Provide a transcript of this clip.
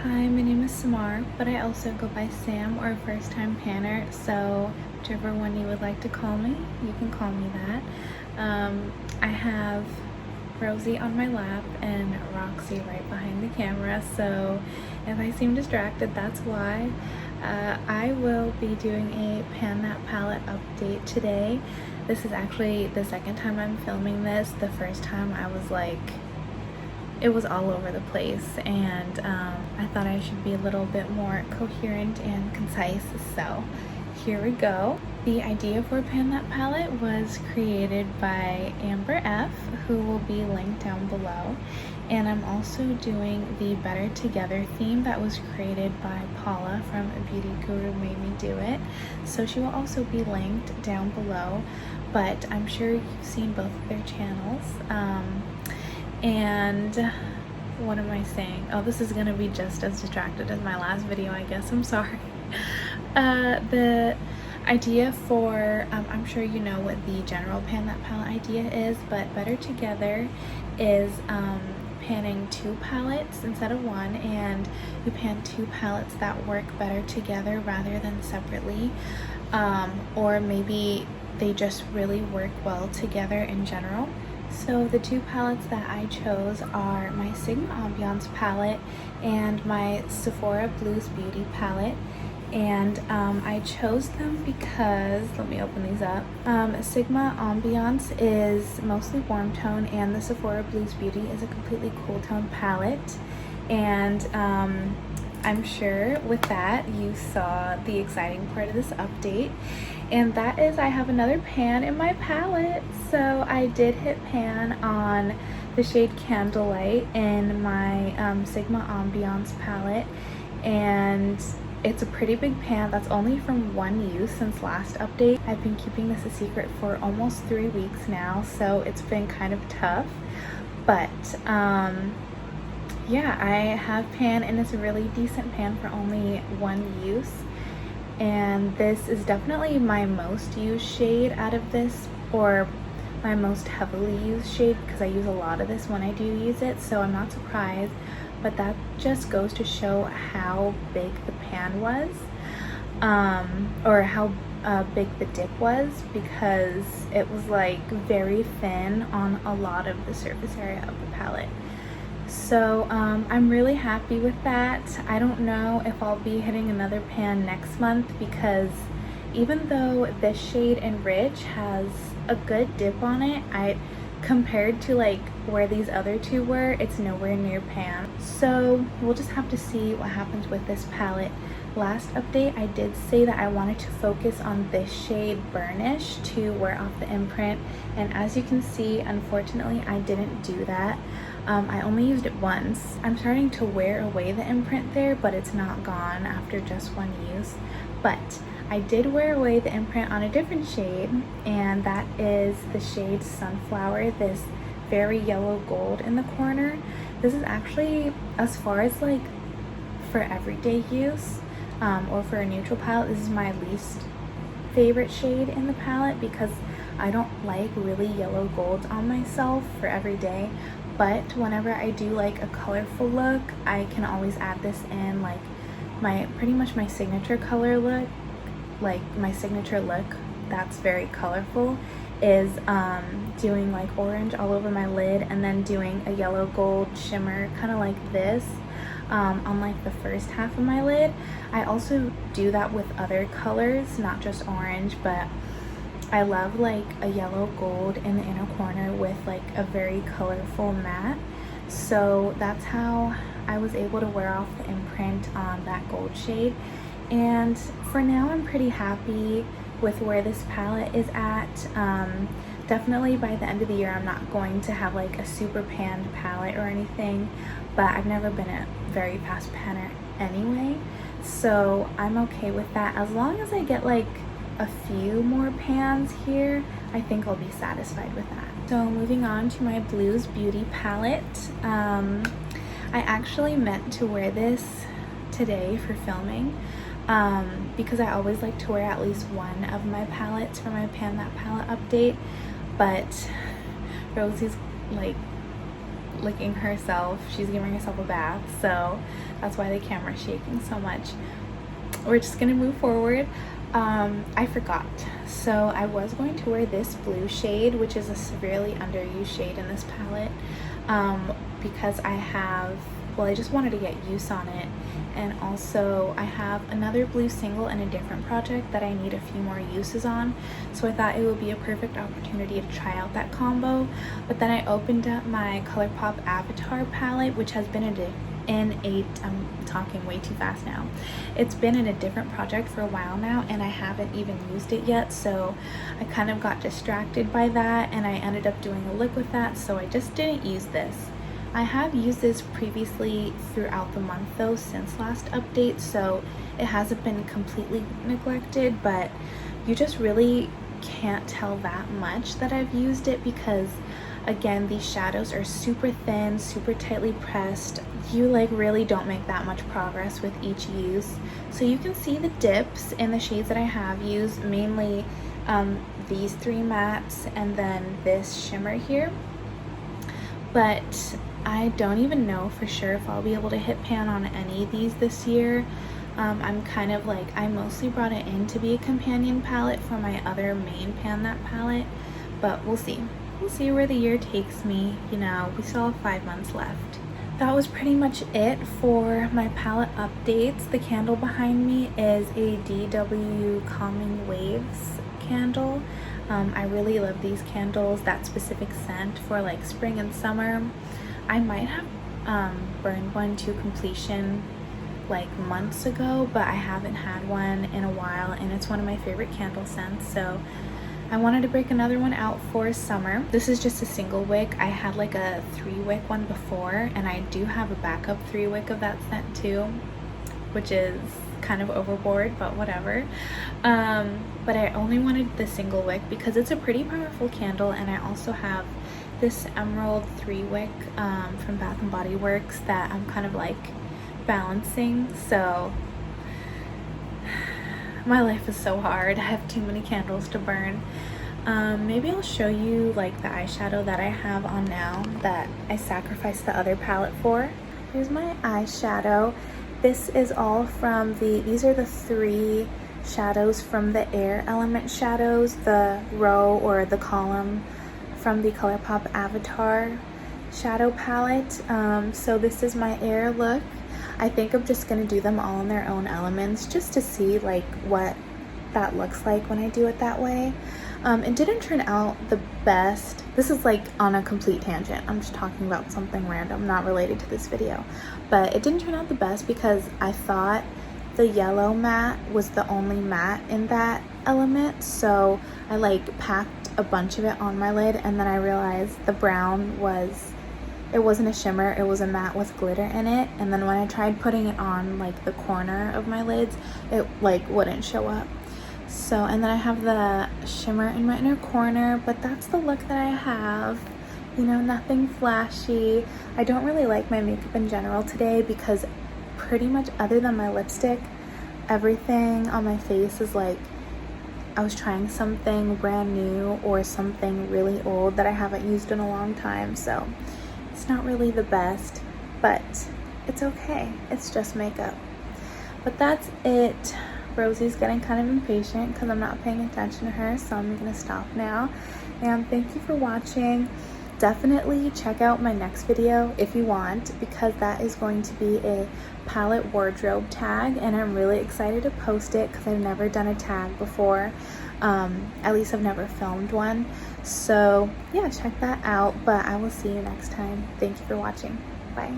Hi, my name is Samar, but I also go by Sam or First Time Panner, so whichever one you would like to call me, you can call me that. I have Rosie on my lap and Roxy right behind the camera, so if I seem distracted, that's why. I will be doing a Pan That Palette update today. This is actually the second time I'm filming this. The first time I was like, it was all over the place, and I thought I should be a little bit more coherent and concise, so here we go. The idea for Pan That Palette was created by Amber F, who will be linked down below, and I'm also doing the Better Together theme that was created by Paula from A Beauty Guru Made Me Do It, so she will also be linked down below, but I'm sure you've seen both of their channels. And what am I saying? Oh, this is gonna be just as distracted as my last video, I guess. I'm sorry. The idea for, I'm sure you know what the general Pan That Palette idea is, but Better Together is panning two palettes instead of one, and you pan two palettes that work better together rather than separately, or maybe they just really work well together in general. So the two palettes that I chose are my Sigma Ambiance palette and my Sephora Blues Beauty palette, and I chose them because, let me open these up. Sigma Ambiance is mostly warm tone, and the Sephora Blues Beauty is a completely cool tone palette, and I'm sure with that you saw the exciting part of this update, and that is I have another pan in my palette. So I did hit pan on the shade Candlelight in my Sigma Ambiance palette, and it's a pretty big pan that's only from one use since last update. I've been keeping this a secret for almost 3 weeks now, so it's been kind of tough, but yeah, I have pan, and it's a really decent pan for only one use, and this is definitely my most used shade out of this, or my most heavily used shade, because I use a lot of this when I do use it, so I'm not surprised, but that just goes to show how big the pan was, or how big the dip was, because it was like very thin on a lot of the surface area of the palette. So I'm really happy with that. I don't know if I'll be hitting another pan next month, because even though this shade in Rich has a good dip on it, compared to like where these other two were, it's nowhere near pan. So we'll just have to see what happens with this palette. Last update I did say that I wanted to focus on this shade Burnish to wear off the imprint, and as you can see, unfortunately I didn't do that. I only used it once. I'm starting to wear away the imprint there, but it's not gone after just one use. But I did wear away the imprint on a different shade, and that is the shade Sunflower, this very yellow gold in the corner. This is actually, as far as like for everyday use, or for a neutral palette, this is my least favorite shade in the palette, because I don't like really yellow golds on myself for everyday, but whenever I do like a colorful look, I can always add this in. Like pretty much my signature color look, like my signature look that's very colorful, is doing like orange all over my lid and then doing a yellow gold shimmer kind of like this on like the first half of my lid. I also do that with other colors, not just orange, but I love like a yellow gold in the inner corner with like a very colorful matte. So that's how I was able to wear off the imprint on that gold shade. And for now, I'm pretty happy with where this palette is at. Definitely by the end of the year, I'm not going to have like a super panned palette or anything, but I've never been a very fast panner anyway, so I'm okay with that. As long as I get like a few more pans here, I think I'll be satisfied with that. So moving on to my Blues Beauty palette. I actually meant to wear this today for filming, because I always like to wear at least one of my palettes for my Pan That Palette update, but Rosie's like licking herself. She's giving herself a bath, so that's why the camera's shaking so much. We're just gonna move forward. I forgot. So I was going to wear this blue shade, which is a severely underused shade in this palette, because I just wanted to get use on it. And also I have another blue single and a different project that I need a few more uses on. So I thought it would be a perfect opportunity to try out that combo. But then I opened up my ColourPop Avatar palette, which has been I'm talking way too fast now. It's been in a different project for a while now, and I haven't even used it yet, so I kind of got distracted by that, and I ended up doing a look with that, so I just didn't use this. I have used this previously throughout the month though, since last update, so it hasn't been completely neglected, but you just really can't tell that much that I've used it because, again, these shadows are super thin, super tightly pressed. You like really don't make that much progress with each use. So you can see the dips in the shades that I have used, mainly these three mattes and then this shimmer here. But I don't even know for sure if I'll be able to hit pan on any of these this year. I'm kind of like, I mostly brought it in to be a companion palette for my other main pan that palette, but we'll see. We'll see where the year takes me. You know, we still have 5 months left. That was pretty much it for my palette updates. The candle behind me is a DW Calming Waves candle. I really love these candles, that specific scent for like spring and summer. I might have burned one to completion like months ago, but I haven't had one in a while, and it's one of my favorite candle scents, so I wanted to break another one out for summer. This is just a single wick. I had like a 3-wick one before, and I do have a backup 3-wick of that scent too, which is kind of overboard, but whatever. But I only wanted the single wick because it's a pretty powerful candle, and I also have this emerald 3-wick from Bath and Body Works that I'm kind of like balancing. So my life is so hard. I have too many candles to burn. Maybe I'll show you like the eyeshadow that I have on now that I sacrificed the other palette for. Here's my eyeshadow. This is all from these are the 3 shadows from the Air Element shadows, the row or the column from the ColourPop Avatar shadow palette. So this is my Air look. I think I'm just gonna do them all in their own elements just to see like what that looks like when I do it that way. It didn't turn out the best. This is like on a complete tangent. I'm just talking about something random, not related to this video. But it didn't turn out the best because I thought the yellow matte was the only matte in that element. So I like packed a bunch of it on my lid, and then I realized the brown it wasn't a shimmer, it was a matte with glitter in it. And then when I tried putting it on like the corner of my lids, it like wouldn't show up. So, and then I have the shimmer in my inner corner, but that's the look that I have. You know, nothing flashy. I don't really like my makeup in general today because pretty much other than my lipstick, everything on my face is like I was trying something brand new or something really old that I haven't used in a long time. So it's not really the best, but it's okay. It's just makeup. But that's it. Rosie's getting kind of impatient because I'm not paying attention to her, so I'm gonna stop now. And thank you for watching. Definitely check out my next video if you want, because that is going to be a palette wardrobe tag, and I'm really excited to post it because I've never done a tag before. At least I've never filmed one. So yeah, check that out, but I will see you next time. Thank you for watching. Bye.